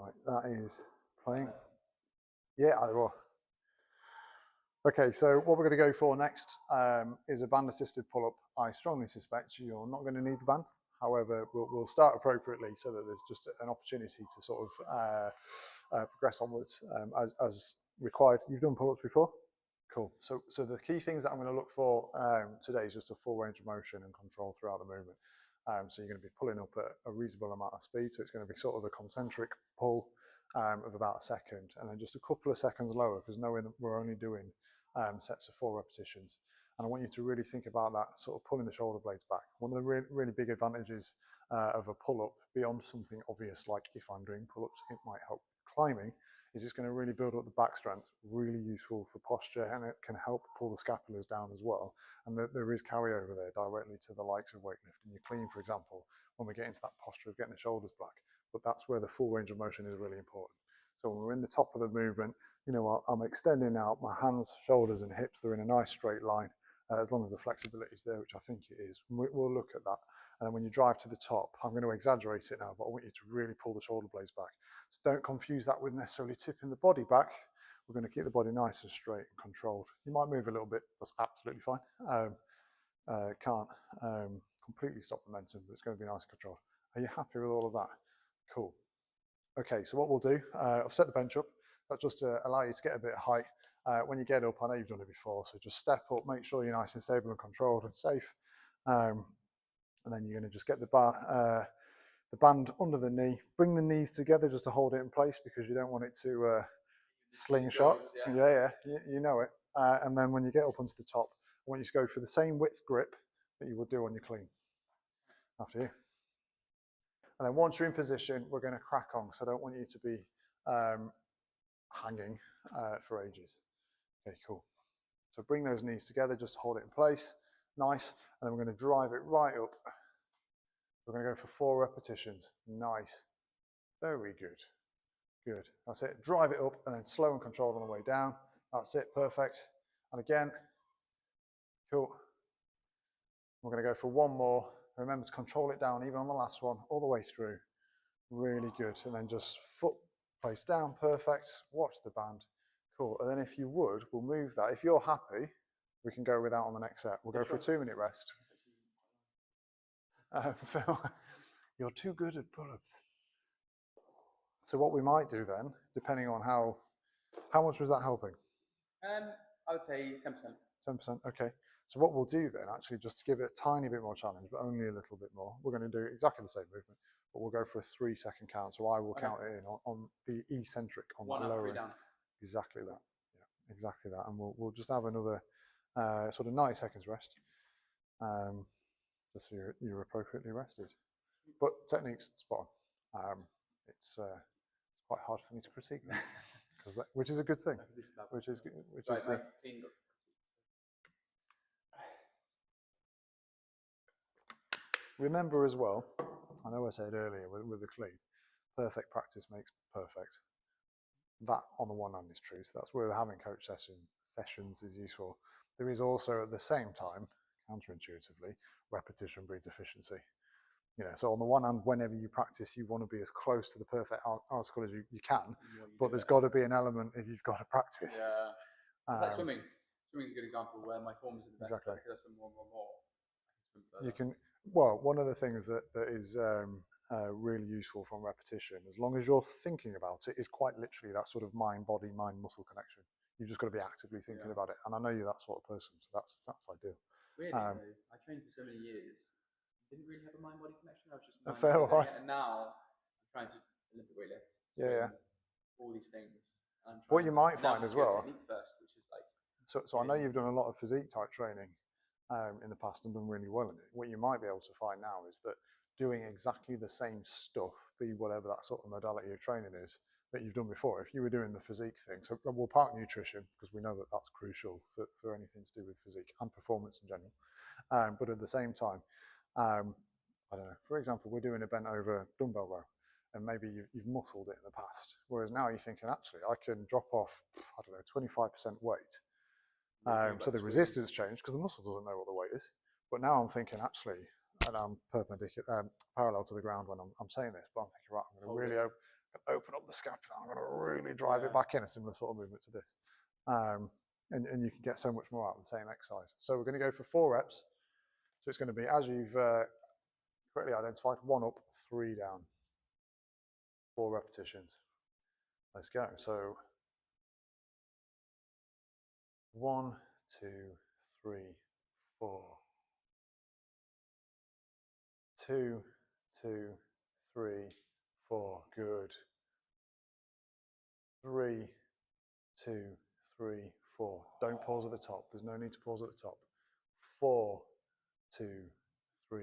Right, that is playing. Yeah, either or. Okay, so what we're going to go for next is a band-assisted pull-up. I strongly suspect you're not going to need the band. However, we'll start appropriately so that there's just an opportunity to sort of progress onwards as required. You've done pull-ups before? Cool. So the key things that I'm going to look for today is just a full range of motion and control throughout the movement. So you're going to be pulling up at a reasonable amount of speed. So it's going to be sort of a concentric pull of about a second, and then just a couple of seconds lower, because knowing that we're only doing sets of 4 repetitions. And I want you to really think about that, sort of pulling the shoulder blades back. One of the really big advantages of a pull-up, beyond something obvious like if I'm doing pull-ups, it might help climbing, is it's going to really build up the back strength, really useful for posture, and it can help pull the scapulars down as well. And there is carryover there directly to the likes of weightlifting. Your clean, for example, when we get into that posture of getting the shoulders back. But that's where the full range of motion is really important. So when we're in the top of the movement, you know, I'm extending out my hands, shoulders, and hips. They're in a nice straight line, as long as the flexibility is there, which I think it is. We'll look at that. And then when you drive to the top, I'm going to exaggerate it now, but I want you to really pull the shoulder blades back. So don't confuse that with necessarily tipping the body back. We're going to keep the body nice and straight and controlled. You might move a little bit. That's absolutely fine. Can't completely stop momentum, but it's going to be nice and controlled. Are you happy with all of that? Cool. Okay, so what we'll do, I've set the bench up. That's just to allow you to get a bit of height. When you get up, I know you've done it before, so just step up, make sure you're nice and stable and controlled and safe. And then you're going to just get the band under the knee. Bring the knees together just to hold it in place, because you don't want it to slingshot. Yeah, you know it. And then when you get up onto the top, I want you to go for the same width grip that you would do on your clean. After you. And then once you're in position, we're going to crack on, because I don't want you to be hanging for ages. Okay, cool. So bring those knees together, just hold it in place. Nice. And then we're going to drive it right up. We're going to go for 4 repetitions. Nice. Very good. Good. That's it. Drive it up and then slow and controlled on the way down. That's it. Perfect. And again. Cool. We're going to go for 1 more. Remember to control it down even on the last one, all the way through. Really good. And then just foot placed down. Perfect. Watch the band. Cool. And then if you would, we'll move that. If you're happy, we can go with that on the next set. We'll go for a 2-minute rest. You're too good at pull-ups. So what we might do then, depending on how much was that helping? I would say 10%. 10%, okay. So what we'll do then, actually, just to give it a tiny bit more challenge, but only a little bit more, we're going to do exactly the same movement, but we'll go for a 3-second count. So I will count it in on the eccentric, on 1 that up, lower 3 end. down. Exactly that. Yeah, exactly that. And we'll just have another sort of 90 seconds rest, just so you're appropriately rested. But technique's spot on. It's quite hard for me to critique them, which is a good thing. Remember as well, I know I said earlier with the clean, perfect practice makes perfect. That on the one hand is true, so that's where having coach sessions is useful. There is also at the same time, counterintuitively, repetition breeds efficiency. You know, so on the one hand, whenever you practice, you want to be as close to the perfect article as you can, but there's got to be an element if you've got to practice. Yeah, it's like swimming. Swimming is a good example where my form is the best. Exactly. Because I swim more and more. You can. Well, one of the things that is really useful from repetition, as long as you're thinking about it, is quite literally that sort of mind-body, mind-muscle connection. You've just got to be actively thinking about it, and I know you're that sort of person, so that's ideal. Really, I trained for so many years. Didn't really have a mind-body connection. I was just and now I'm trying to Olympic weightlift. Yeah. All these things. What you might find as well. First, which is like. So I know you've done a lot of physique type training in the past and done really well in it. What you might be able to find now is that doing exactly the same stuff, be whatever that sort of modality of training is, that you've done before. If you were doing the physique thing, so we'll park nutrition because we know that that's crucial for anything to do with physique and performance in general. But at the same time, I don't know, for example, we're doing a bent over dumbbell row, and maybe you've muscled it in the past, whereas now you're thinking, actually, I can drop off, I don't know, 25% weight. So the resistance changed because the muscle doesn't know what the weight is. But now I'm thinking, actually, and I'm parallel to the ground when I'm saying this, but I'm thinking, right, I'm going to really Open up the scapula. I'm going to really drive it back in, a similar sort of movement to this. And you can get so much more out of the same exercise. So we're going to go for 4 reps. So it's going to be, as you've correctly identified, 1 up, 3 down. 4 repetitions. Let's go. So 1, 2, 3, 4. 2, 2, 3, 4. Good. 3, 2, 3, 4. Don't pause at the top. There's no need to pause at the top. 4, 2, 3,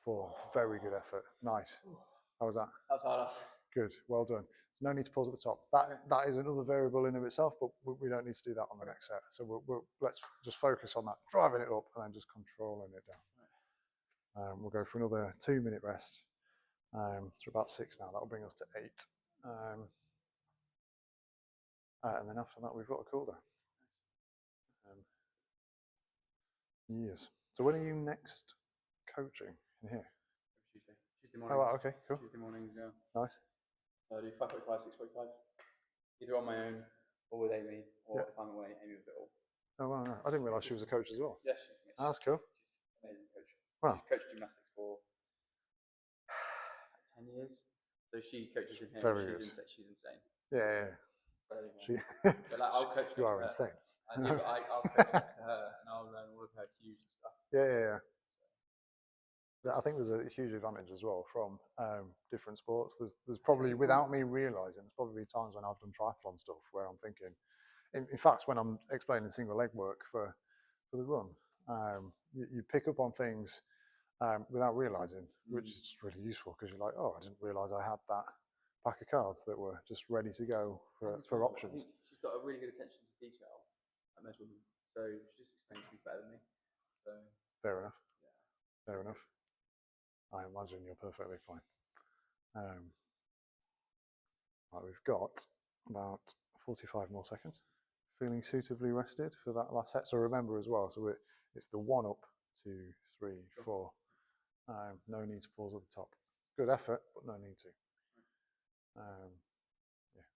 4. Very good effort. Nice. How was that? That was harder. Good. Well done. There's no need to pause at the top. That is another variable in of itself, but we don't need to do that on the next set. So let's just focus on that, driving it up and then just controlling it down. We'll go for another 2-minute rest. So about 6 now. That'll bring us to 8. And then after that, we've got a cool down. Yes. So when are you next coaching in here? Tuesday. Tuesday morning. Oh, wow, okay, cool. Tuesday mornings, yeah. Nice. So I do 5:45, 6:45. Either on my own or with Amy, or if I'm away, Amy with it all. Oh, wow, no. I didn't realise she was a coach as well. Yeah, Oh, that's cool. She's an amazing coach. Wow. She's coached gymnastics for 10 years. So she coaches in here. Very good. She's insane. Yeah. So, but like, I'll coach. You are insane. I'll coach next to her, and I'll learn all of her cues and stuff. Yeah. I think there's a huge advantage as well from different sports. There's probably, without me realising, there's probably times when I've done triathlon stuff where I'm thinking, in fact, when I'm explaining single leg work for the run, you pick up on things without realising, which is really useful because you're like, oh, I didn't realise I had that pack of cards that were just ready to go for options. She's got a really good attention to detail, like most women. So she just explains things better than me. So fair enough. Yeah. Fair enough. I imagine you're perfectly fine. Right, we've got about 45 more seconds. Feeling suitably rested for that last set. So remember as well, so it's the 1 up, 2, 3, 4. No need to pause at the top. Good effort, but no need to. Yeah.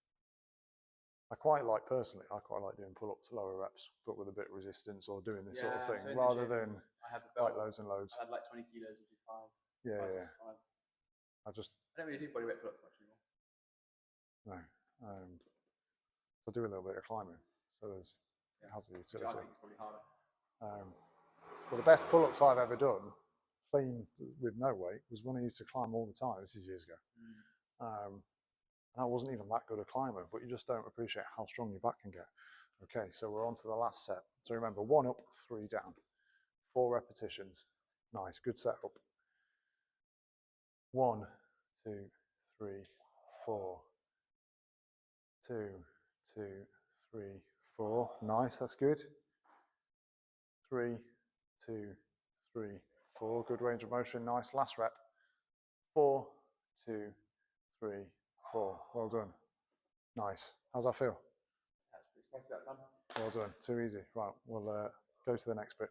I quite like doing pull-ups, lower reps, but with a bit of resistance, or doing this sort of thing, so rather than like loads and loads. I had like 20 kilos and do 5. Yeah. I don't really do bodyweight pull-ups much anymore. No. I do a little bit of climbing, so it has a utility. I think it's probably harder. Well, the best pull-ups I've ever done, clean with no weight, was when I used to climb all the time. This is years ago. And I wasn't even that good a climber, but you just don't appreciate how strong your back can get. Okay, so we're on to the last set. So remember, 1 up, 3 down. 4 repetitions. Nice, good setup. 1, 2, 3, 4. 2, 2, 3, 4. Nice, that's good. 3, 2, 3, 4. Good range of motion. Nice. Last rep. 4, 2, 3, 4. Well done. Nice. How's that feel? That's pretty spicy that time. Well done. Too easy. Right, we'll go to the next bit.